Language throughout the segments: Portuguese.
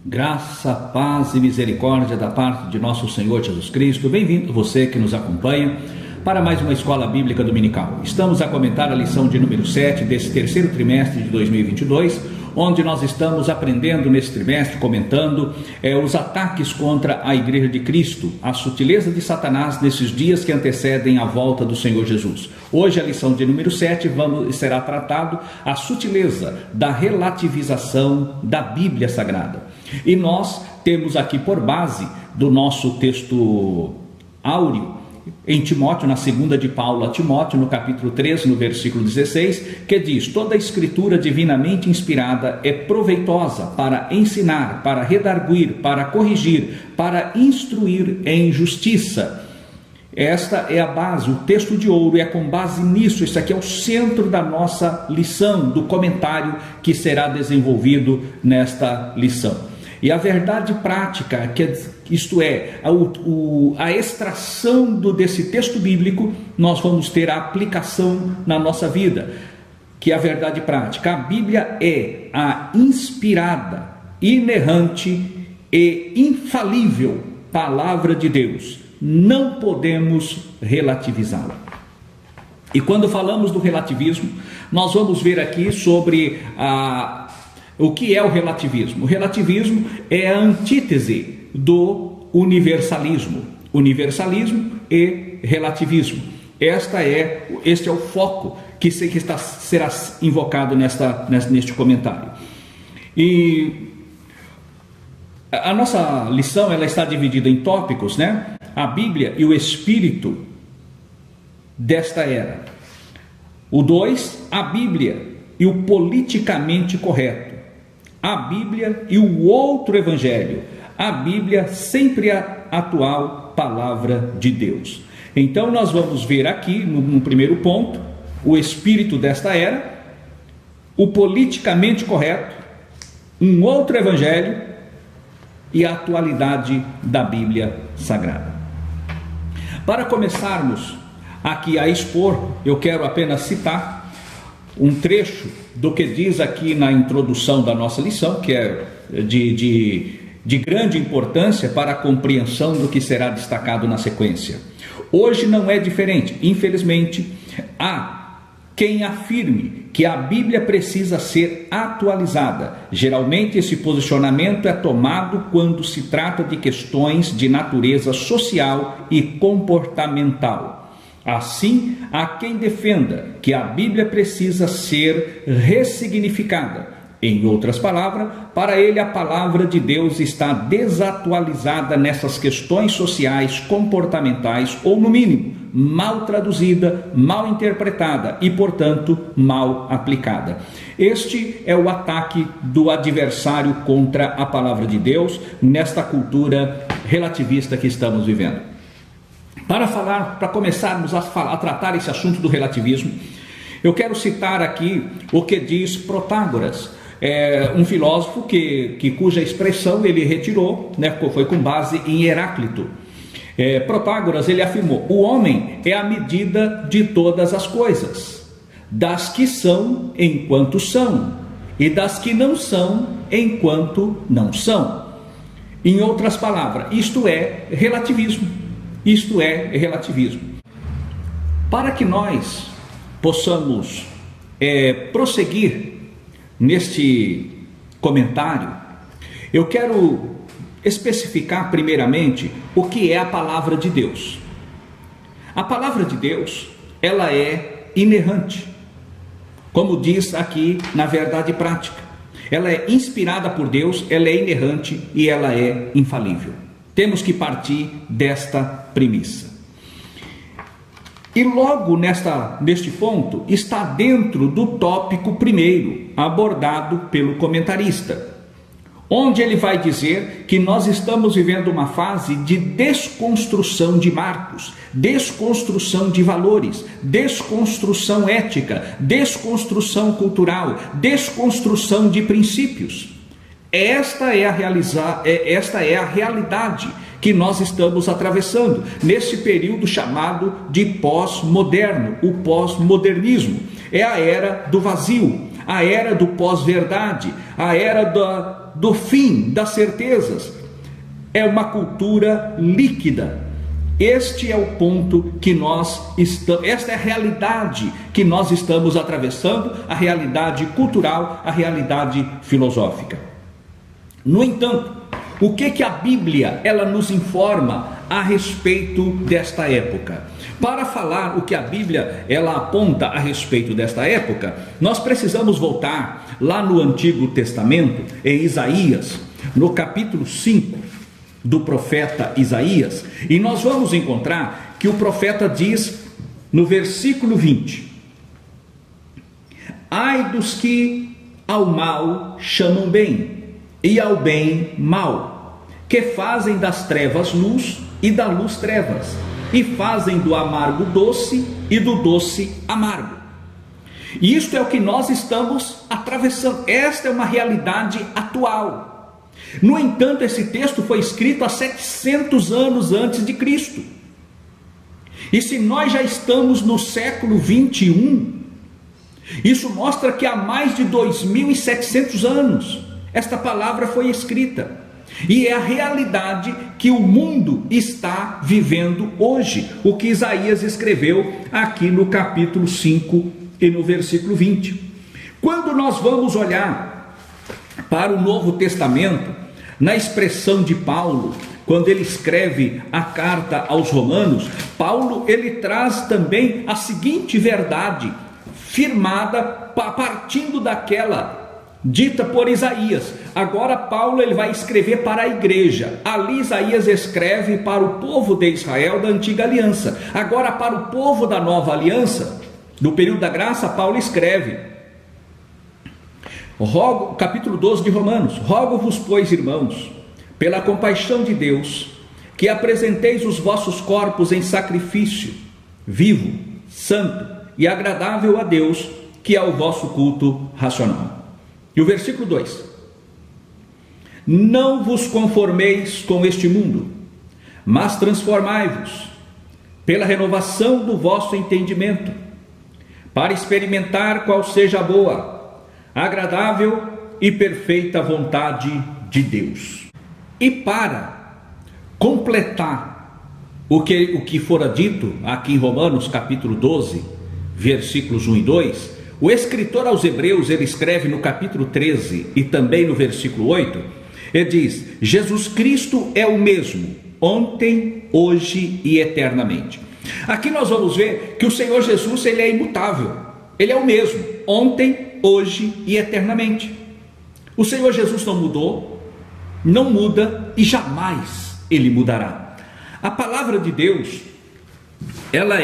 Graça, paz e misericórdia da parte de nosso Senhor Jesus Cristo. Bem-vindo você que nos acompanha para mais uma Escola Bíblica Dominical. Estamos a comentar a lição de número 7 desse terceiro trimestre de 2022, onde nós estamos aprendendo nesse trimestre, comentando os ataques contra a Igreja de Cristo, a sutileza de Satanás nesses dias que antecedem a volta do Senhor Jesus. Hoje a lição de número 7 será tratado a sutileza da relativização da Bíblia Sagrada. E nós temos aqui por base do nosso texto áureo em Timóteo, na segunda de Paulo a Timóteo, no capítulo 3, no versículo 16, que diz: toda a escritura divinamente inspirada é proveitosa para ensinar, para redarguir, para corrigir, para instruir em justiça. Esta é a base, o texto de ouro, e é com base nisso, isso aqui é o centro da nossa lição, do comentário que será desenvolvido nesta lição. E a verdade prática, isto é, a extração desse texto bíblico, nós vamos ter a aplicação na nossa vida, que é a verdade prática. A Bíblia é a inspirada, inerrante e infalível palavra de Deus. Não podemos relativizá-la. E quando falamos do relativismo, nós vamos ver aqui sobre o que é o relativismo. O relativismo é a antítese do universalismo. Universalismo e relativismo. Este é o foco que será invocado neste comentário. E a nossa lição ela está dividida em tópicos, né? A Bíblia e o Espírito desta era. O 2, a Bíblia e o politicamente correto. A Bíblia e o outro evangelho. A Bíblia sempre a atual palavra de Deus. Então nós vamos ver aqui no primeiro ponto o espírito desta era, o politicamente correto, um outro evangelho e a atualidade da Bíblia Sagrada. Para começarmos aqui a expor, eu quero apenas citar um trecho do que diz aqui na introdução da nossa lição, que é de grande importância para a compreensão do que será destacado na sequência. Hoje não é diferente. Infelizmente, há quem afirme que a Bíblia precisa ser atualizada. Geralmente esse posicionamento é tomado quando se trata de questões de natureza social e comportamental. Assim, há quem defenda que a Bíblia precisa ser ressignificada. Em outras palavras, para ele a palavra de Deus está desatualizada nessas questões sociais, comportamentais ou, no mínimo, mal traduzida, mal interpretada e, portanto, mal aplicada. Este é o ataque do adversário contra a palavra de Deus nesta cultura relativista que estamos vivendo. Para começarmos a tratar esse assunto do relativismo, eu quero citar aqui o que diz Protágoras, um filósofo cuja expressão ele retirou, né, foi com base em Heráclito. Protágoras ele afirmou: o homem é a medida de todas as coisas, das que são enquanto são, e das que não são enquanto não são. Em outras palavras, isto é relativismo. Isto é relativismo. Para que nós possamos prosseguir neste comentário, eu quero especificar primeiramente o que é a palavra de Deus. A palavra de Deus, ela é inerrante, como diz aqui na verdade prática. Ela é inspirada por Deus, ela é inerrante e ela é infalível. Temos que partir desta premissa. E logo neste ponto está dentro do tópico primeiro, abordado pelo comentarista, onde ele vai dizer que nós estamos vivendo uma fase de desconstrução de marcos, desconstrução de valores, desconstrução ética, desconstrução cultural, desconstrução de princípios. Esta é a realidade que nós estamos atravessando nesse período chamado de pós-moderno, o pós-modernismo. É a era do vazio, a era do pós-verdade, a era do fim das certezas. É uma cultura líquida. Este é o ponto que nós estamos, esta é a realidade que nós estamos atravessando, a realidade cultural, a realidade filosófica. No entanto, o que a Bíblia ela nos informa a respeito desta época? Para falar o que a Bíblia ela aponta a respeito desta época, nós precisamos voltar lá no Antigo Testamento, em Isaías, no capítulo 5 do profeta Isaías, e nós vamos encontrar que o profeta diz no versículo 20: ai dos que ao mal chamam bem, e ao bem mal, que fazem das trevas luz e da luz trevas, e fazem do amargo doce e do doce amargo. E isto é o que nós estamos atravessando. Esta é uma realidade atual. No entanto, esse texto foi escrito há 700 anos antes de Cristo. E se nós já estamos no século 21, isso mostra que há mais de 2.700 anos esta palavra foi escrita. E é a realidade que o mundo está vivendo hoje, o que Isaías escreveu aqui no capítulo 5 e no versículo 20. Quando nós vamos olhar para o Novo Testamento, na expressão de Paulo, quando ele escreve a carta aos Romanos, Paulo ele traz também a seguinte verdade, firmada partindo daquela dita por Isaías. Agora Paulo ele vai escrever para a igreja. Ali Isaías escreve para o povo de Israel da antiga aliança. Agora para o povo da nova aliança, do período da graça, Paulo escreve, capítulo 12 de Romanos: rogo-vos, pois, irmãos, pela compaixão de Deus, que apresenteis os vossos corpos em sacrifício vivo, santo e agradável a Deus, que é o vosso culto racional. E o versículo 2: não vos conformeis com este mundo, mas transformai-vos pela renovação do vosso entendimento, para experimentar qual seja a boa, agradável e perfeita vontade de Deus. E para completar o que fora dito aqui em Romanos capítulo 12, versículos 1 e 2, o escritor aos Hebreus, ele escreve no capítulo 13 e também no versículo 8, ele diz: Jesus Cristo é o mesmo, ontem, hoje e eternamente. Aqui nós vamos ver que o Senhor Jesus ele é imutável, ele é o mesmo, ontem, hoje e eternamente. O Senhor Jesus não mudou, não muda e jamais ele mudará. A palavra de Deus, ela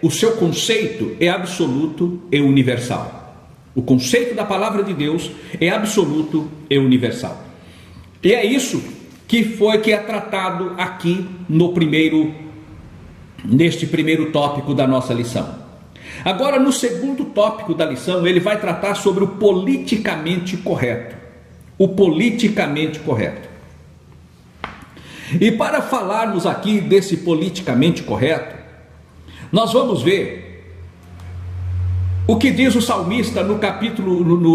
o seu conceito é absoluto e universal. O conceito da palavra de Deus é absoluto e universal. E é isso que é tratado aqui neste primeiro tópico da nossa lição. Agora, no segundo tópico da lição, ele vai tratar sobre o politicamente correto. O politicamente correto. E para falarmos aqui desse politicamente correto, nós vamos ver o que diz o salmista no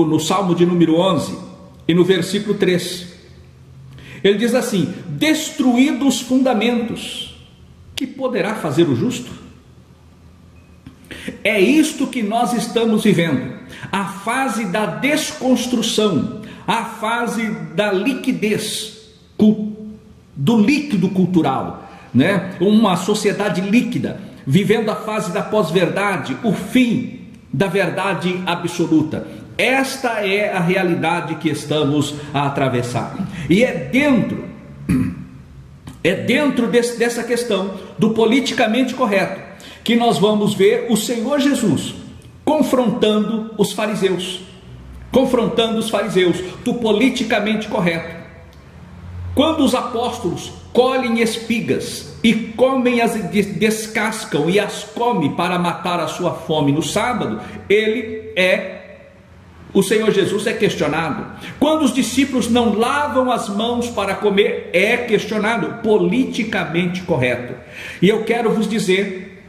no Salmo de número 11 e no versículo 3. Ele diz assim: destruídos os fundamentos, que poderá fazer o justo? É isto que nós estamos vivendo, a fase da desconstrução, a fase da liquidez, do líquido cultural, né? Uma sociedade líquida, vivendo a fase da pós-verdade, o fim da verdade absoluta. Esta é a realidade que estamos a atravessar. E é dentro dessa questão do politicamente correto que nós vamos ver o Senhor Jesus confrontando os fariseus do politicamente correto. Quando os apóstolos colhem espigas e descascam e as come para matar a sua fome no sábado, o Senhor Jesus é questionado. Quando os discípulos não lavam as mãos para comer, é questionado, politicamente correto. E eu quero vos dizer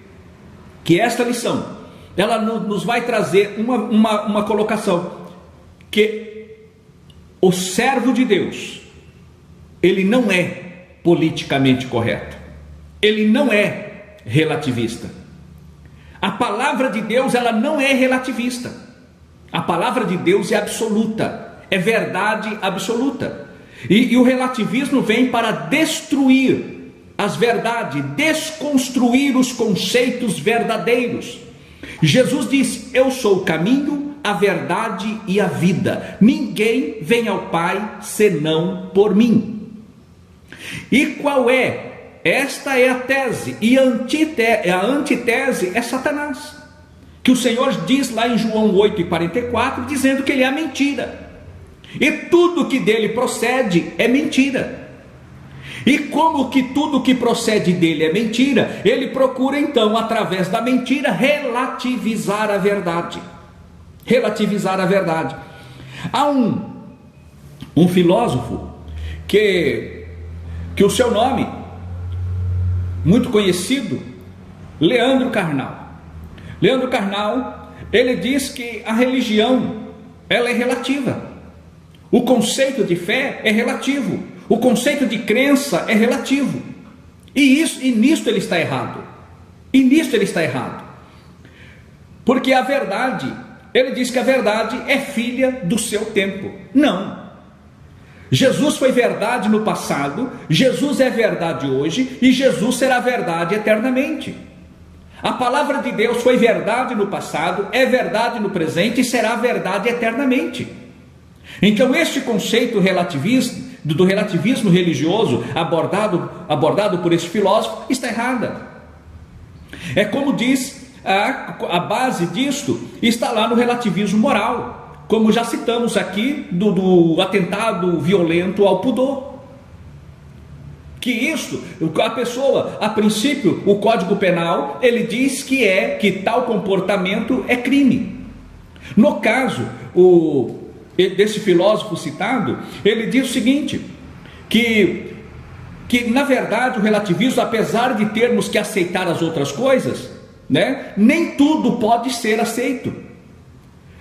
que esta lição, ela nos vai trazer uma colocação, que o servo de Deus, ele não é politicamente correto, ele não é relativista. A palavra de Deus, ela não é relativista. A palavra de Deus é absoluta, é verdade absoluta. E o relativismo vem para destruir as verdades, desconstruir os conceitos verdadeiros. Jesus disse: eu sou o caminho, a verdade e a vida. Ninguém vem ao Pai senão por mim. E qual é? Esta é a tese, e a antitese é Satanás, que o Senhor diz lá em João 8,44, dizendo que ele é a mentira, e tudo que dele procede é mentira. E como que tudo que procede dele é mentira, ele procura então, através da mentira, relativizar a verdade. Relativizar a verdade. Há um filósofo que o seu nome, muito conhecido, Leandro Carnal. Leandro Carnal, ele diz que a religião, ela é relativa. O conceito de fé é relativo. O conceito de crença é relativo. E nisto ele está errado. E nisto ele está errado. Porque a verdade, ele diz que a verdade é filha do seu tempo. Não. Jesus foi verdade no passado, Jesus é verdade hoje e Jesus será verdade eternamente. A palavra de Deus foi verdade no passado, é verdade no presente e será verdade eternamente. Então este conceito do relativismo religioso abordado por esse filósofo está errada. É como diz, a base disto está lá no relativismo moral, como já citamos aqui do atentado violento ao pudor. Que isso, a pessoa, a princípio, o Código Penal, ele diz que tal comportamento é crime. No caso desse filósofo citado, ele diz o seguinte, que na verdade o relativismo, apesar de termos que aceitar as outras coisas, né, nem tudo pode ser aceito.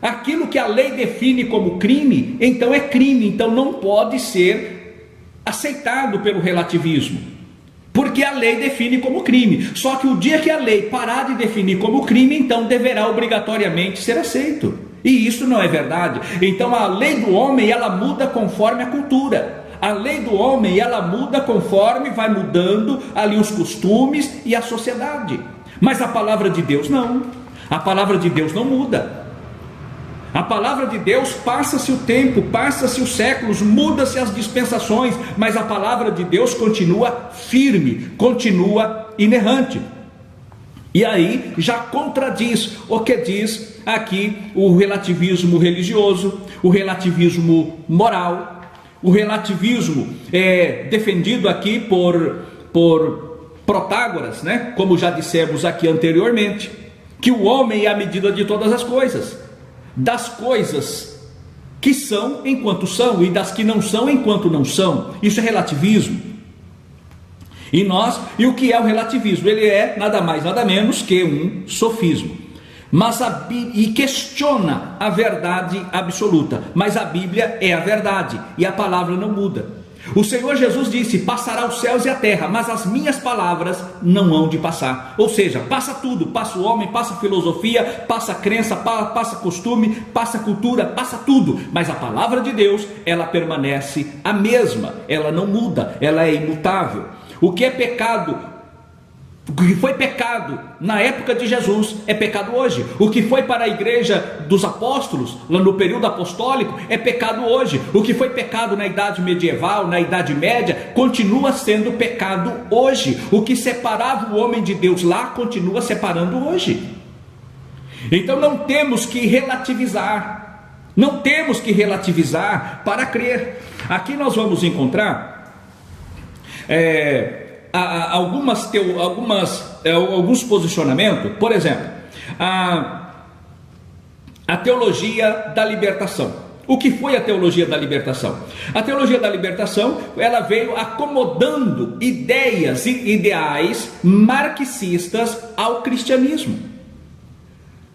Aquilo que a lei define como crime, então é crime, então não pode ser aceitado pelo relativismo, porque a lei define como crime. Só que o dia que a lei parar de definir como crime, então deverá obrigatoriamente ser aceito. E isso não é verdade. Então a lei do homem, ela muda conforme a cultura. A lei do homem, ela muda conforme vai mudando ali os costumes e a sociedade. Mas a palavra de Deus não. A palavra de Deus não muda. A palavra de Deus, passa-se o tempo, passa-se os séculos, muda-se as dispensações, mas a palavra de Deus continua firme, continua inerrante. E aí já contradiz o que diz aqui o relativismo religioso, o relativismo moral, o relativismo defendido aqui por Protágoras, né? Como já dissemos aqui anteriormente, que o homem é a medida de todas as coisas, das coisas que são enquanto são e das que não são enquanto não são. Isso é relativismo. E o que é o relativismo? Ele é nada mais nada menos que um sofismo, e questiona a verdade absoluta. Mas a Bíblia é a verdade e a palavra não muda. O Senhor Jesus disse: passará os céus e a terra, mas as minhas palavras não hão de passar. Ou seja, passa tudo, passa o homem, passa a filosofia, passa a crença, passa costume, passa a cultura, passa tudo, mas a palavra de Deus, ela permanece a mesma, ela não muda, ela é imutável. O que é pecado, o que foi pecado na época de Jesus, é pecado hoje. O que foi para a igreja dos apóstolos, lá no período apostólico, é pecado hoje. O que foi pecado na idade medieval, na idade média, continua sendo pecado hoje. O que separava o homem de Deus lá, continua separando hoje. Então não temos que relativizar. Não temos que relativizar para crer. Aqui nós vamos encontrar alguns posicionamentos. Por exemplo, a teologia da libertação. O que foi a teologia da libertação? A teologia da libertação, ela veio acomodando ideias e ideais marxistas ao cristianismo.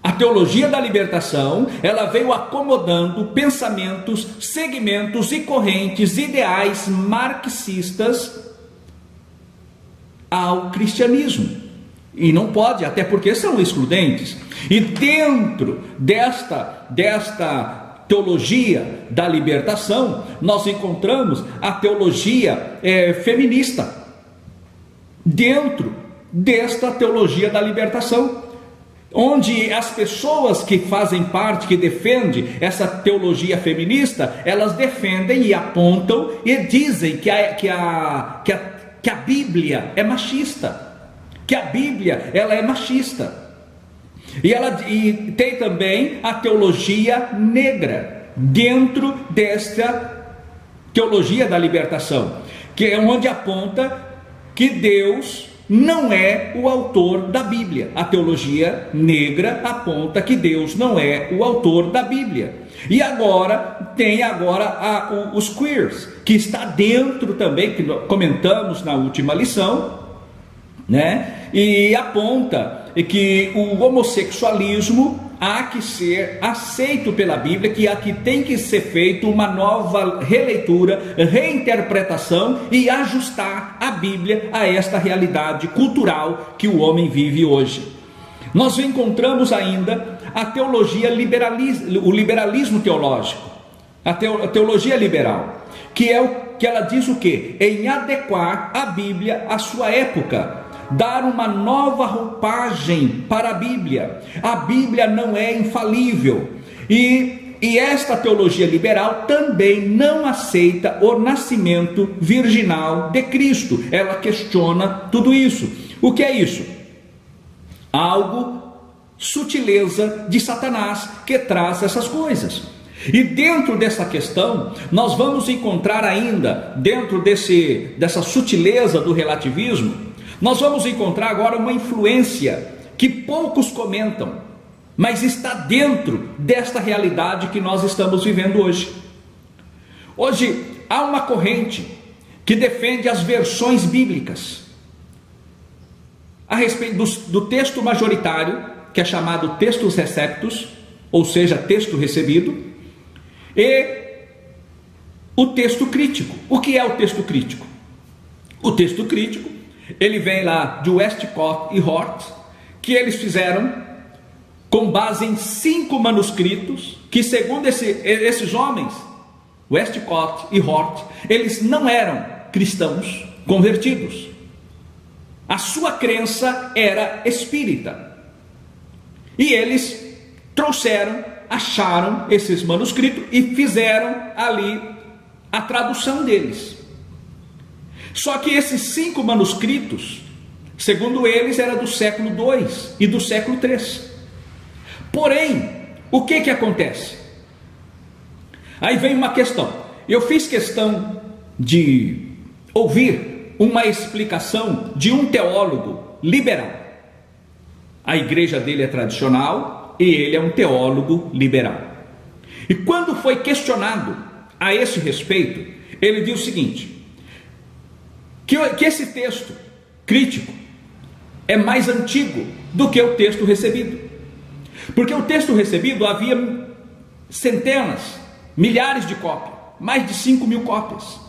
A teologia da libertação, ela veio acomodando pensamentos, segmentos e correntes ideais marxistas ao cristianismo. E não pode, até porque são excludentes. E dentro desta teologia da libertação, nós encontramos a teologia feminista. Dentro desta teologia da libertação, onde as pessoas que fazem parte, que defendem essa teologia feminista, elas defendem e apontam e dizem que a Bíblia é machista, que a Bíblia ela é machista. E tem também a teologia negra dentro desta teologia da libertação, que é onde aponta que Deus não é o autor da Bíblia. A teologia negra aponta que Deus não é o autor da Bíblia. E agora tem os queers, que está dentro também, que comentamos na última lição, né? E aponta que o homossexualismo há que ser aceito pela Bíblia, que aqui tem que ser feito uma nova releitura, reinterpretação e ajustar a Bíblia a esta realidade cultural que o homem vive hoje. Nós encontramos ainda a teologia o liberalismo teológico, a teologia liberal, que ela diz o quê? Em adequar a Bíblia à sua época, dar uma nova roupagem para a Bíblia. A Bíblia não é infalível. E esta teologia liberal também não aceita o nascimento virginal de Cristo. Ela questiona tudo isso. O que é isso? Sutileza de Satanás que traz essas coisas. E dentro dessa questão, nós vamos encontrar ainda, dentro dessa sutileza do relativismo, nós vamos encontrar agora uma influência que poucos comentam, mas está dentro desta realidade que nós estamos vivendo hoje. Hoje há uma corrente que defende as versões bíblicas a respeito do texto majoritário, que é chamado textus receptus, ou seja, texto recebido, e o texto crítico. O que é o texto crítico? O texto crítico, ele vem lá de Westcott e Hort, que eles fizeram com base em 5 manuscritos, que segundo esses homens, Westcott e Hort, eles não eram cristãos convertidos. A sua crença era espírita. E eles acharam esses manuscritos e fizeram ali a tradução deles. Só que esses 5 manuscritos, segundo eles, era do século II e do século III. Porém, o que acontece? Aí vem uma questão. Eu fiz questão de ouvir uma explicação de um teólogo liberal. A igreja dele é tradicional e ele é um teólogo liberal. E quando foi questionado a esse respeito, ele diz o seguinte: que esse texto crítico é mais antigo do que o texto recebido. Porque o texto recebido havia centenas, milhares de cópias, mais de 5.000 cópias,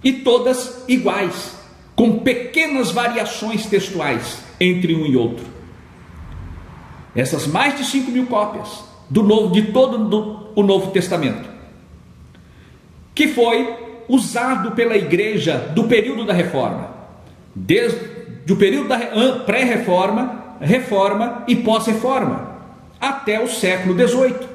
e todas iguais, com pequenas variações textuais entre um e outro. Essas mais de 5.000 cópias de todo o Novo Testamento, que foi usado pela igreja do período da reforma, desde o período da pré-reforma, reforma e pós-reforma, até o século XVIII.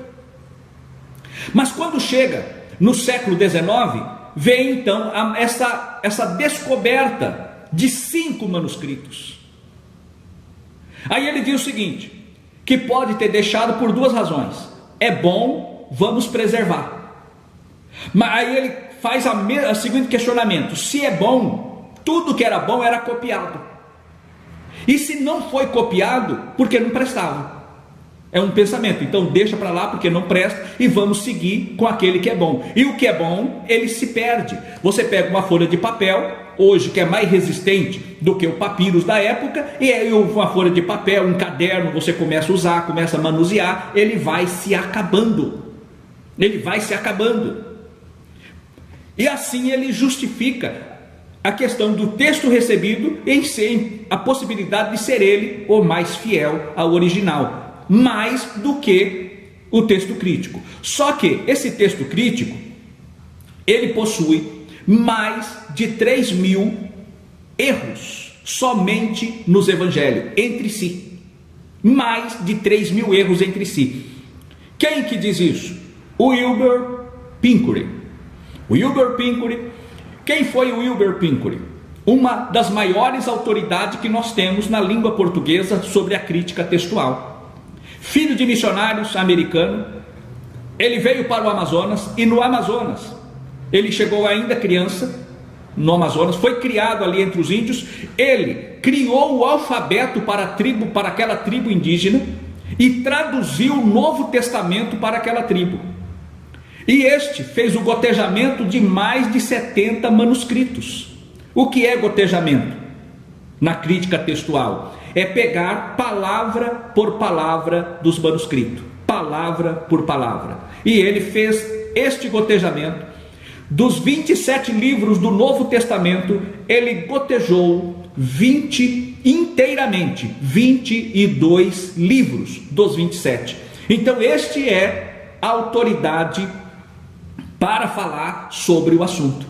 Mas quando chega no século XIX, vem então essa descoberta de 5 manuscritos. Aí ele diz o seguinte, que pode ter deixado por 2 razões: é bom, vamos preservar. Mas aí ele faz o seguinte questionamento: se é bom, tudo que era bom era copiado, e se não foi copiado, porque não prestava. É um pensamento, então deixa para lá porque não presta e vamos seguir com aquele que é bom. E o que é bom, ele se perde. Você pega uma folha de papel, hoje que é mais resistente do que o papyrus da época, e aí uma folha de papel, um caderno, você começa a usar, começa a manusear, ele vai se acabando. Ele vai se acabando. E assim ele justifica a questão do texto recebido em ser a possibilidade de ser ele o mais fiel ao original, mais do que o texto crítico. Só que esse texto crítico, ele possui mais de 3.000 erros, somente nos evangelhos, entre si. Mais de 3.000 erros entre si. Quem que diz isso? O Wilbur Pincuri. Wilbur Pincuri. Quem foi o Wilbur Pincuri? Uma das maiores autoridades que nós temos na língua portuguesa sobre a crítica textual. Filho de missionários americanos, ele veio para o Amazonas, e no Amazonas, ele chegou ainda criança, no Amazonas, foi criado ali entre os índios, ele criou o alfabeto para a tribo, para aquela tribo indígena, e traduziu o Novo Testamento para aquela tribo. E este fez o gotejamento de mais de 70 manuscritos. O que é gotejamento? Na crítica textual, é pegar palavra por palavra dos manuscritos, palavra por palavra. E ele fez este gotejamento. Dos 27 livros do Novo Testamento, ele gotejou 20 inteiramente, 22 livros dos 27. Então este é a autoridade para falar sobre o assunto.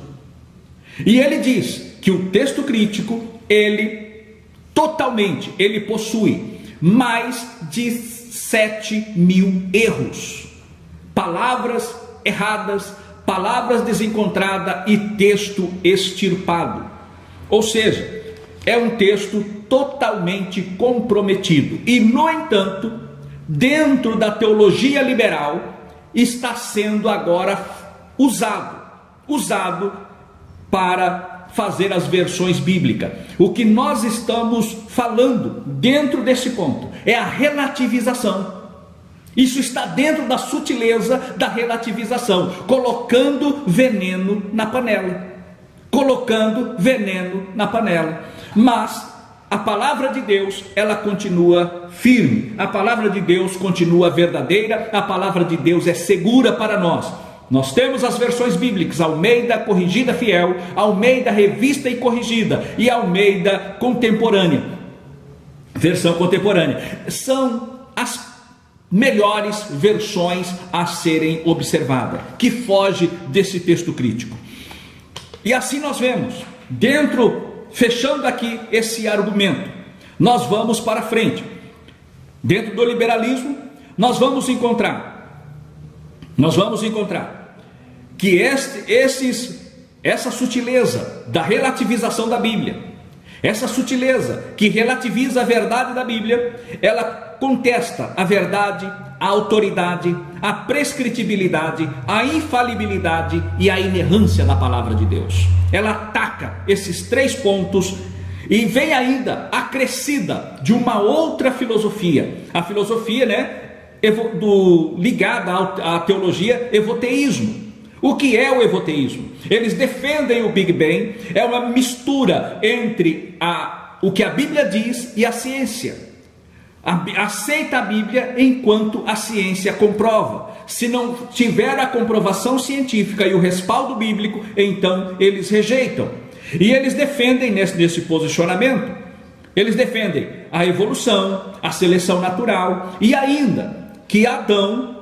E ele diz que o texto crítico, ele possui mais de 7.000 erros, palavras erradas, palavras desencontradas e texto extirpado. Ou seja, é um texto totalmente comprometido. E, no entanto, dentro da teologia liberal, está sendo agora usado para fazer as versões bíblicas. O que nós estamos falando dentro desse ponto é a relativização. Isso está dentro da sutileza da relativização, colocando veneno na panela. Colocando veneno na panela. Mas a palavra de Deus, ela continua firme. A palavra de Deus continua verdadeira. A palavra de Deus é segura para nós. Nós temos as versões bíblicas, Almeida Corrigida Fiel, Almeida Revista e Corrigida e Almeida Contemporânea, versão contemporânea. São as melhores versões a serem observadas, que foge desse texto crítico. E assim nós vemos, fechando aqui esse argumento, nós vamos para frente. Dentro do liberalismo, nós vamos encontrar que essa sutileza da relativização da Bíblia, essa sutileza que relativiza a verdade da Bíblia, ela contesta a verdade, a autoridade, a prescritibilidade, a infalibilidade e a inerrância da palavra de Deus. Ela ataca esses 3 pontos e vem ainda acrescida de uma outra filosofia, a filosofia, ligada à teologia, evoteísmo. O que é o evoteísmo? Eles defendem o Big Bang, é uma mistura entre o que a Bíblia diz e a ciência. Aceita a Bíblia enquanto a ciência comprova. Se não tiver a comprovação científica e o respaldo bíblico, então eles rejeitam. E eles defendem nesse posicionamento, eles defendem a evolução, a seleção natural e ainda que Adão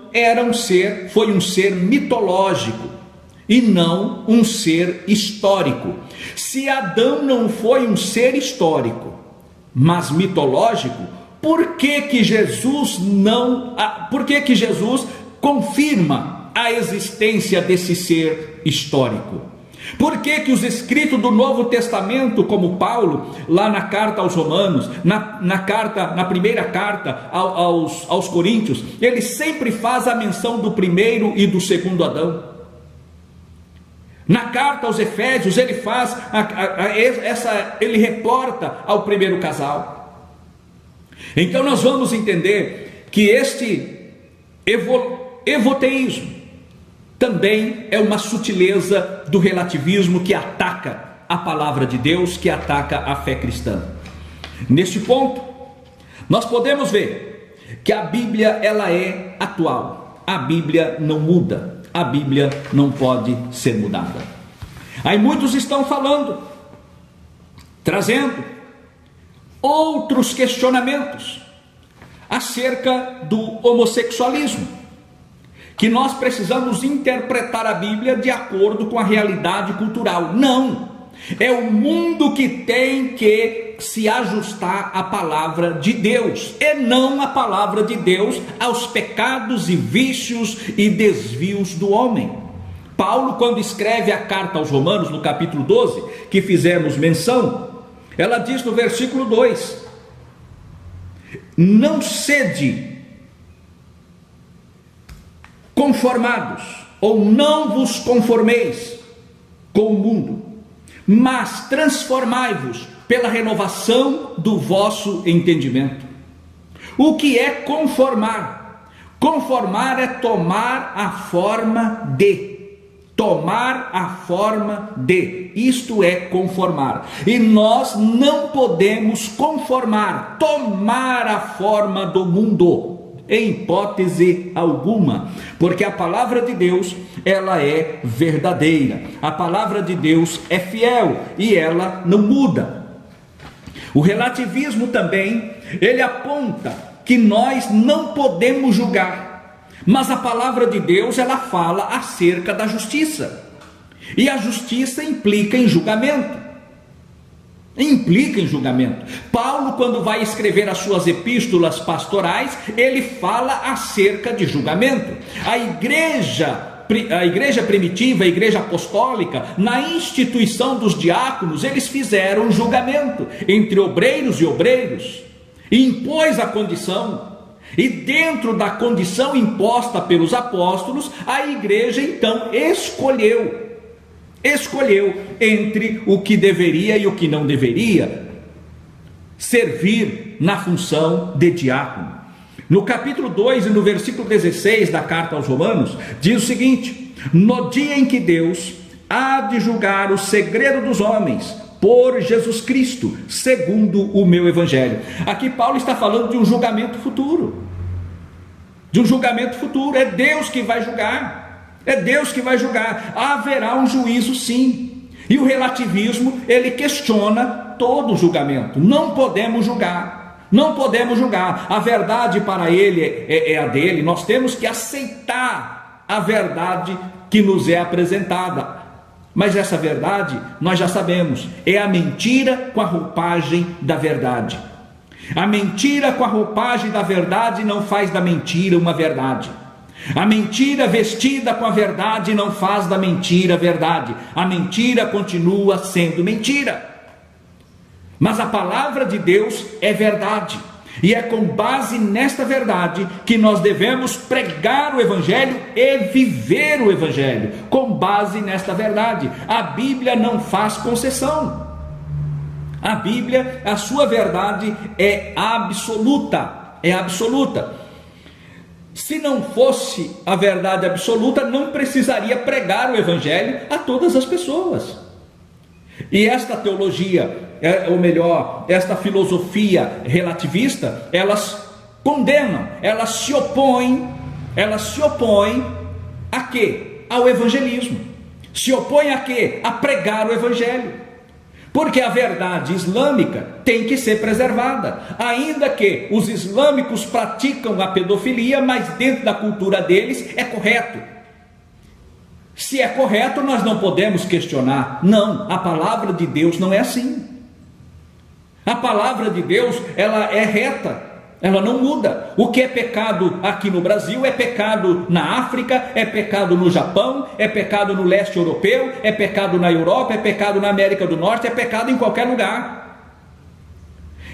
foi um ser mitológico e não um ser histórico. Se Adão não foi um ser histórico, mas mitológico, por que Jesus confirma a existência desse ser histórico? Por que os escritos do Novo Testamento, como Paulo, lá na carta aos Romanos, na primeira carta aos Coríntios, ele sempre faz a menção do primeiro e do segundo Adão? Na carta aos Efésios, ele reporta ao primeiro casal. Então nós vamos entender que este evoteísmo também é uma sutileza do relativismo que ataca a palavra de Deus, que ataca a fé cristã. Neste ponto, nós podemos ver que a Bíblia ela é atual. A Bíblia não muda. A Bíblia não pode ser mudada. Aí muitos estão falando, trazendo outros questionamentos acerca do homossexualismo, que nós precisamos interpretar a Bíblia de acordo com a realidade cultural. Não, é o mundo que tem que se ajustar à palavra de Deus, e não a palavra de Deus aos pecados e vícios e desvios do homem. Paulo, quando escreve a carta aos Romanos, no capítulo 12, que fizemos menção, ela diz no versículo 2: não sede conformados, ou não vos conformeis com o mundo, mas transformai-vos pela renovação do vosso entendimento. O que é conformar? Conformar é tomar a forma de. Tomar a forma de. Isto é conformar. E nós não podemos conformar, tomar a forma do mundo, em hipótese alguma, porque a palavra de Deus, ela é verdadeira. A palavra de Deus é fiel e ela não muda. O relativismo também, ele aponta que nós não podemos julgar. Mas a palavra de Deus, ela fala acerca da justiça. E a justiça implica em julgamento. Implica em julgamento. Paulo, quando vai escrever as suas epístolas pastorais, ele fala acerca de julgamento. A igreja primitiva, a igreja apostólica, na instituição dos diáconos, eles fizeram julgamento entre obreiros e obreiros. E impôs a condição. E dentro da condição imposta pelos apóstolos, a igreja então escolheu entre o que deveria e o que não deveria servir na função de diácono. No capítulo 2 e no versículo 16 da carta aos Romanos, diz o seguinte: no dia em que Deus há de julgar o segredo dos homens, por Jesus Cristo, segundo o meu evangelho. Aqui Paulo está falando de um julgamento futuro. De um julgamento futuro. É Deus que vai julgar. É Deus que vai julgar. Haverá um juízo, sim. E o relativismo, ele questiona todo o julgamento. Não podemos julgar. Não podemos julgar. A verdade para ele é a dele. Nós temos que aceitar a verdade que nos é apresentada. Mas essa verdade, nós já sabemos, é a mentira com a roupagem da verdade. A mentira com a roupagem da verdade não faz da mentira uma verdade. A mentira vestida com a verdade não faz da mentira verdade. A mentira continua sendo mentira. Mas a palavra de Deus é verdade. E é com base nesta verdade que nós devemos pregar o Evangelho e viver o Evangelho, com base nesta verdade. A Bíblia não faz concessão. A Bíblia, a sua verdade é absoluta. É absoluta. Se não fosse a verdade absoluta, não precisaria pregar o Evangelho a todas as pessoas. E esta teologia, ou melhor, esta filosofia relativista, elas condenam, elas se opõem a quê? Ao evangelismo. Se opõem a quê? A pregar o evangelho. Porque a verdade islâmica tem que ser preservada, ainda que os islâmicos praticam a pedofilia, mas dentro da cultura deles é correto. Se é correto, nós não podemos questionar. Não, a palavra de Deus não é assim. A palavra de Deus, ela é reta, ela não muda. O que é pecado aqui no Brasil é pecado na África, é pecado no Japão, é pecado no leste europeu, é pecado na Europa, é pecado na América do Norte, é pecado em qualquer lugar.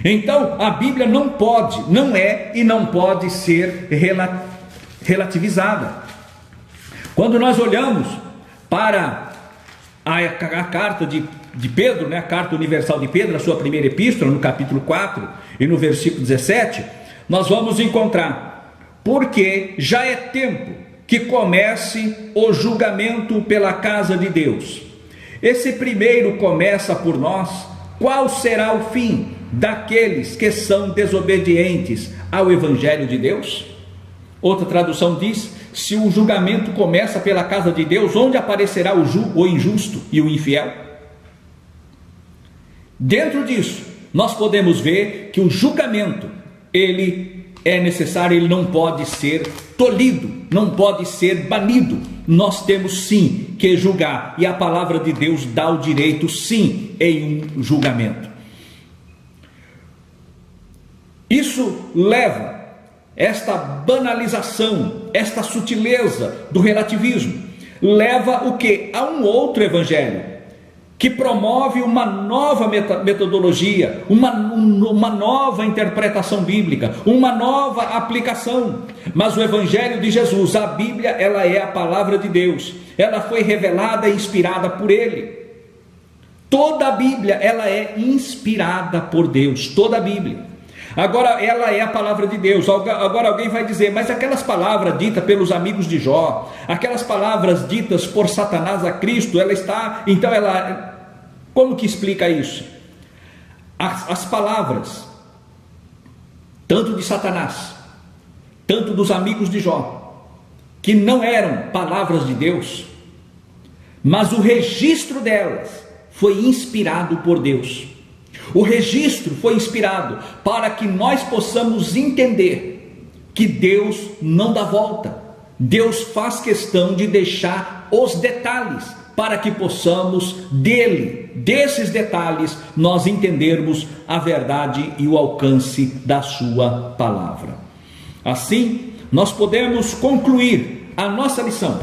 Então, a Bíblia não pode, não é e não pode ser relativizada. Quando nós olhamos para a carta de Pedro, né, a carta universal de Pedro, a sua primeira epístola, no capítulo 4 e no versículo 17, nós vamos encontrar porque já é tempo que comece o julgamento pela casa de Deus. Esse primeiro começa por nós. Qual será o fim daqueles que são desobedientes ao Evangelho de Deus? Outra tradução diz: se o julgamento começa pela casa de Deus, onde aparecerá o injusto e o infiel? Dentro disso, nós podemos ver que o julgamento, ele é necessário, ele não pode ser tolhido, não pode ser banido. Nós temos sim que julgar, e a palavra de Deus dá o direito sim em um julgamento. Isso leva esta banalização, esta sutileza do relativismo, leva o que? A um outro evangelho, que promove uma nova metodologia, uma nova interpretação bíblica, uma nova aplicação. Mas o Evangelho de Jesus, a Bíblia, ela é a palavra de Deus, ela foi revelada e inspirada por Ele. Toda a Bíblia, ela é inspirada por Deus, toda a Bíblia. Agora, ela é a palavra de Deus. Agora alguém vai dizer, mas aquelas palavras ditas pelos amigos de Jó, aquelas palavras ditas por Satanás a Cristo, como que explica isso? As palavras, tanto de Satanás, tanto dos amigos de Jó, que não eram palavras de Deus, mas o registro delas foi inspirado por Deus. O registro foi inspirado para que nós possamos entender que Deus não dá volta. Deus faz questão de deixar os detalhes para que possamos desses detalhes, nós entendermos a verdade e o alcance da sua palavra. Assim, nós podemos concluir a nossa lição.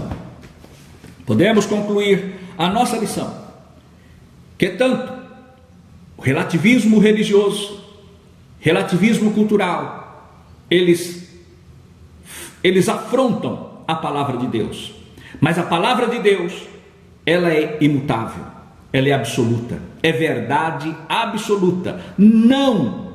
Que tanto o relativismo religioso, relativismo cultural, eles afrontam a palavra de Deus. Mas a palavra de Deus, ela é imutável, ela é absoluta, é verdade absoluta. Não,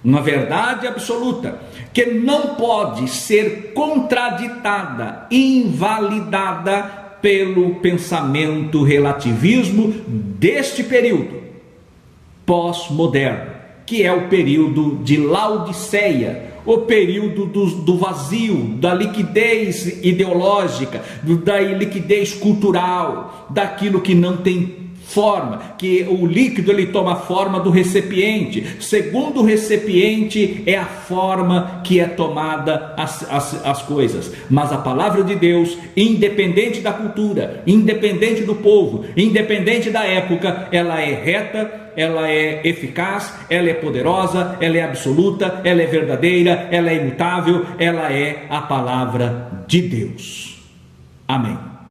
uma verdade absoluta, que não pode ser contraditada, invalidada pelo pensamento relativismo deste período pós-moderno, que é o período de Laodiceia, o período do vazio, da liquidez ideológica, da liquidez cultural, daquilo que não tem forma, que o líquido ele toma a forma do recipiente, segundo o recipiente é a forma que é tomada as coisas. Mas a palavra de Deus, independente da cultura, independente do povo, independente da época, ela é reta, ela é eficaz, ela é poderosa, ela é absoluta, ela é verdadeira, ela é imutável, ela é a palavra de Deus. Amém.